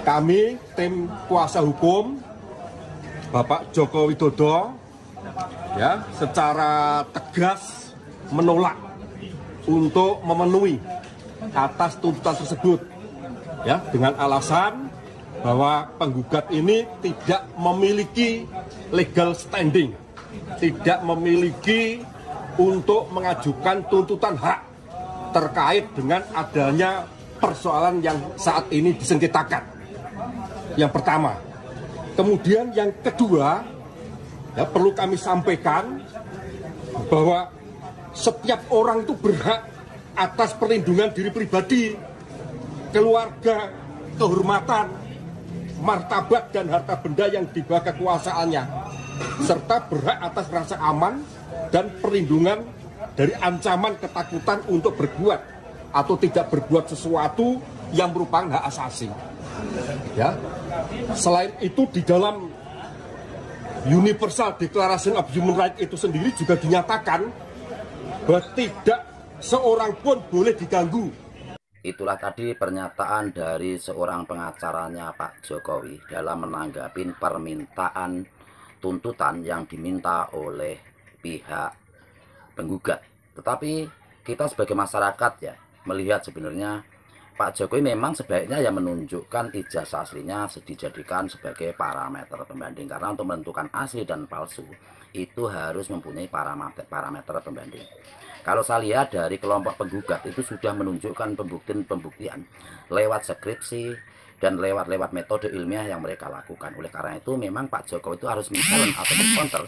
Kami tim kuasa hukum Bapak Joko Widodo ya secara tegas menolak untuk memenuhi atas tuntutan tersebut ya dengan alasan bahwa penggugat ini tidak memiliki legal standing, tidak memiliki untuk mengajukan tuntutan hak terkait dengan adanya persoalan yang saat ini disengketakan. Yang pertama. Kemudian yang kedua, ya, perlu kami sampaikan bahwa setiap orang itu berhak atas perlindungan diri pribadi, keluarga, kehormatan, martabat dan harta benda yang di bawah kekuasaannya, serta berhak atas rasa aman dan perlindungan dari ancaman ketakutan untuk berbuat atau tidak berbuat sesuatu yang merupakan hak asasi. Ya. Selain itu di dalam Universal Declaration of Human Rights itu sendiri juga dinyatakan bahwa tidak seorang pun boleh diganggu. Itulah tadi pernyataan dari seorang pengacaranya Pak Jokowi dalam menanggapi permintaan tuntutan yang diminta oleh pihak penggugat. Tetapi kita sebagai masyarakat ya melihat sebenarnya Pak Jokowi memang sebaiknya ya menunjukkan ijazah aslinya dijadikan sebagai parameter pembanding, karena untuk menentukan asli dan palsu itu harus mempunyai parameter pembanding. Kalau saya lihat dari kelompok penggugat itu sudah menunjukkan pembuktian lewat skripsi dan lewat metode ilmiah yang mereka lakukan. Oleh karena itu memang Pak Jokowi itu harus menchallenge atau counter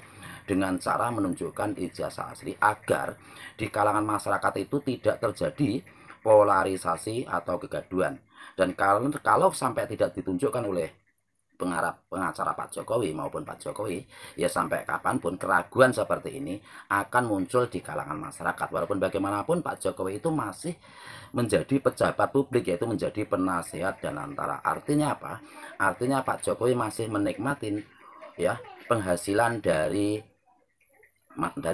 dengan cara menunjukkan ijazah asli agar di kalangan masyarakat itu tidak terjadi polarisasi atau kegaduhan. Dan kalau sampai tidak ditunjukkan oleh pengacara Pak Jokowi maupun Pak Jokowi, ya sampai kapanpun keraguan seperti ini akan muncul di kalangan masyarakat. Walaupun bagaimanapun Pak Jokowi itu masih menjadi pejabat publik, yaitu menjadi penasihat dan antara. Artinya apa? Artinya Pak Jokowi masih menikmati ya penghasilan dari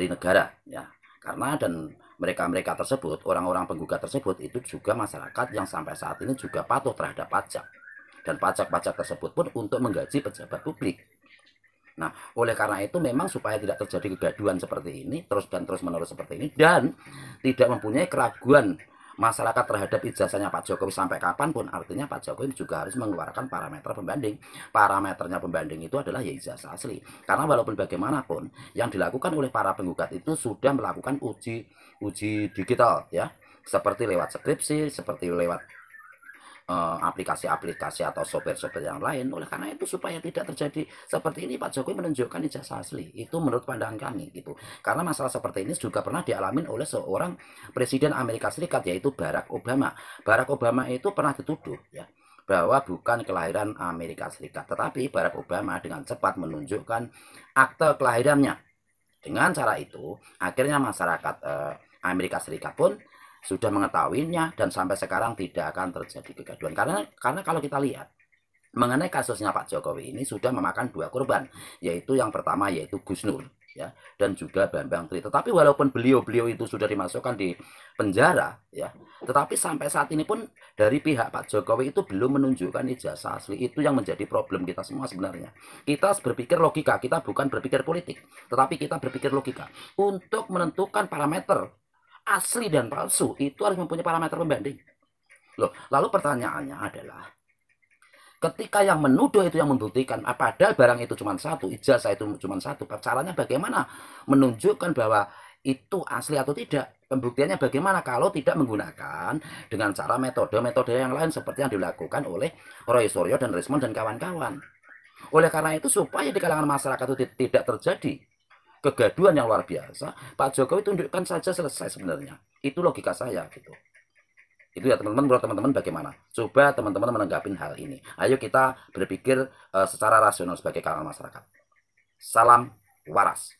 negara ya. Karena dan mereka tersebut, orang-orang penggugat tersebut itu juga masyarakat yang sampai saat ini juga patuh terhadap pajak. Dan pajak-pajak tersebut pun untuk menggaji pejabat publik. Nah, oleh karena itu memang supaya tidak terjadi kegaduhan seperti ini, terus-menerus seperti ini, dan tidak mempunyai keraguan masyarakat terhadap ijazahnya Pak Jokowi sampai kapanpun, artinya Pak Jokowi juga harus mengeluarkan parameter pembanding. Parameternya pembanding itu adalah ya ijazah asli. Karena walaupun bagaimanapun, yang dilakukan oleh para penggugat itu sudah melakukan uji digital ya, seperti lewat skripsi, seperti lewat aplikasi-aplikasi atau software-software yang lain. Oleh karena itu supaya tidak terjadi seperti ini, Pak Jokowi menunjukkan ijazah asli. Itu menurut pandangan kami gitu. Karena masalah seperti ini juga pernah dialami oleh seorang presiden Amerika Serikat, yaitu Barack Obama. Barack Obama itu pernah dituduh ya bahwa bukan kelahiran Amerika Serikat, tetapi Barack Obama dengan cepat menunjukkan akte kelahirannya. Dengan cara itu akhirnya masyarakat Amerika Serikat pun sudah mengetahuinya dan sampai sekarang tidak akan terjadi kegaduhan. Karena kalau kita lihat mengenai kasusnya Pak Jokowi ini sudah memakan dua korban, yaitu yang pertama yaitu Gus Nur ya, dan juga Bambang Tri. Tetapi walaupun beliau itu sudah dimasukkan di penjara ya, tetapi sampai saat ini pun dari pihak Pak Jokowi itu belum menunjukkan ijazah asli. Itu yang menjadi problem kita semua sebenarnya. Kita berpikir logika, kita bukan berpikir politik, tetapi kita berpikir logika. Untuk menentukan parameter asli dan palsu itu harus mempunyai parameter pembanding. Loh, lalu pertanyaannya adalah ketika yang menuduh itu yang membuktikan, padahal barang itu cuma satu, ijazah itu cuma satu, caranya bagaimana menunjukkan bahwa itu asli atau tidak? Pembuktiannya bagaimana kalau tidak menggunakan dengan cara metode-metode yang lain seperti yang dilakukan oleh Roy Suryo dan Rismond dan kawan-kawan. Oleh karena itu supaya di kalangan masyarakat itu tidak terjadi kegaduhan yang luar biasa, Pak Jokowi tunjukkan saja selesai sebenarnya. Itu logika saya gitu. Itu ya teman-teman, menurut teman-teman bagaimana? Coba teman-teman menanggapi hal ini. Ayo kita berpikir secara rasional sebagai kalangan masyarakat. Salam waras.